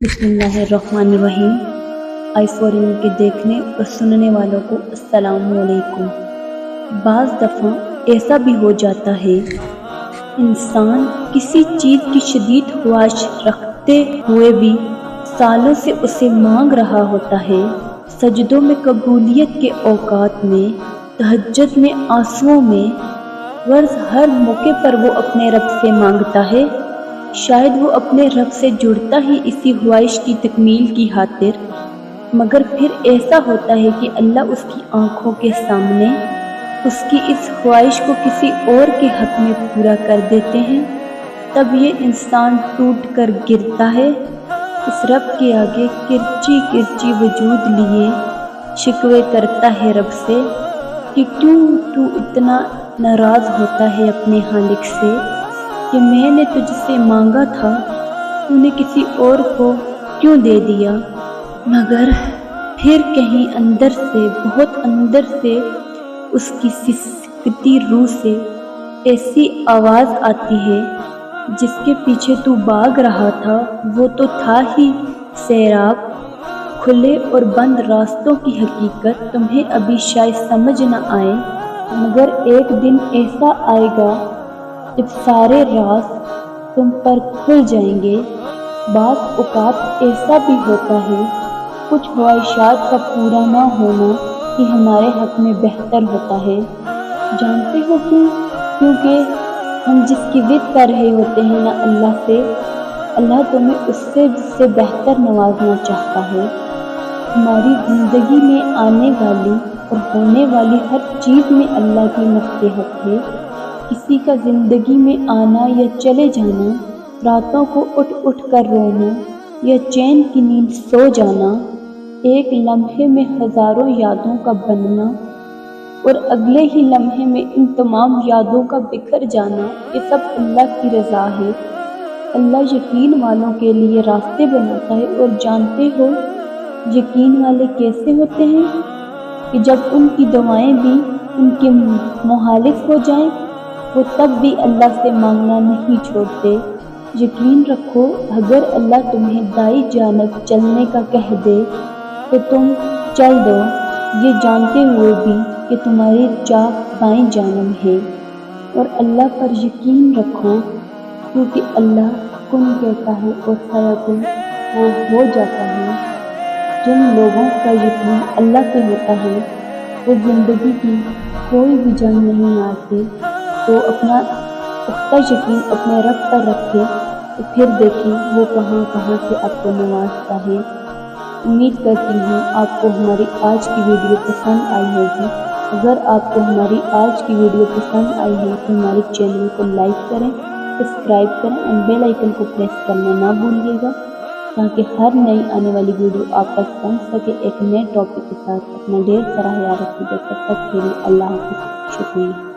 बिस्मिल्लाहिर्रहमानिर्रहीम। आई4 के देखने और सुनने वालों को अस्सलाम वालेकुम। बाज़ दफ़ा ऐसा भी हो जाता है, इंसान किसी चीज़ की शदीद ख्वाहिश रखते हुए भी सालों से उसे मांग रहा होता है। सजदों में कबूलियत के औकात में, तहज्जुद में, आंसुओं में, वर्ज़ हर मौके पर वो अपने रब से मांगता है। शायद वो अपने रब से जुड़ता ही इसी ख्वाहिश की तकमील की खातिर, मगर फिर ऐसा होता है कि अल्लाह उसकी आंखों के सामने उसकी इस ख्वाहिश को किसी और के हक में पूरा कर देते हैं। तब ये इंसान टूट कर गिरता है, इस रब के आगे किरची किरची वजूद लिए शिकवे करता है रब से कि क्यों तू इतना नाराज़ होता है अपने खालिक से कि मैंने तुझसे मांगा था, तूने किसी और को क्यों दे दिया। मगर फिर कहीं अंदर से, बहुत अंदर से उसकी सिसकती रूह से ऐसी आवाज़ आती है, जिसके पीछे तू भाग रहा था वो तो था ही सैराब। खुले और बंद रास्तों की हकीकत तुम्हें अभी शायद समझ न आए, मगर एक दिन ऐसा आएगा जब सारे राज तुम पर खुल जाएंगे। बाज़ औक़ात ऐसा भी होता है, कुछ ख्वाहिशात का पूरा ना होना ही हमारे हक़ में बेहतर होता है। जानते हो क्यों? क्योंकि हम जिसकी जिद कर रहे होते हैं ना अल्लाह से, अल्लाह तुम्हें उससे बेहतर नवाजना चाहता है। हमारी ज़िंदगी में आने वाली और होने वाली हर चीज़ में अल्लाह की मस्लहत है। किसी का ज़िंदगी में आना या चले जाना, रातों को उठ उठ कर रोना या चैन की नींद सो जाना, एक लम्हे में हज़ारों यादों का बनना और अगले ही लम्हे में इन तमाम यादों का बिखर जाना, ये सब अल्लाह की रज़ा है। अल्लाह यकीन वालों के लिए रास्ते बनाता है। और जानते हो यकीन वाले कैसे होते हैं? कि जब उनकी दुआएं भी उनके मुखालिफ हो जाएं, वो तब भी अल्लाह से मांगना नहीं छोड़ते। यकीन रखो, अगर अल्लाह तुम्हें दाई जानब चलने का कह दे तो तुम चल दो, ये जानते हुए भी कि तुम्हारी चाह बाईं जानब है। और अल्लाह पर यकीन रखो, क्योंकि अल्लाह कुन कहता है और फयकुन वो हो जाता है। जिन लोगों का यकीन अल्लाह पे होता है वो ज़िंदगी की कोई भी जंग नहीं हारते। तो अपना पुख्ता यकीन अपने रब पर रखें, तो फिर देखें वो कहाँ कहाँ से आपको नवाजता है। उम्मीद करती हूँ आपको हमारी आज की वीडियो पसंद आई होगी। अगर आपको हमारी आज की वीडियो पसंद आई है तो हमारे चैनल को लाइक करें, सब्सक्राइब करें और बेल आइकन को प्रेस करना ना भूलिएगा, ताकि हर नई आने वाली वीडियो आप तक पहुँच सके एक नए टॉपिक के साथ। अपना ढेर सारा ख्याल रखिएगा। तब तक के लिए अल्लाह हाफ़िज़। शुक्रिया।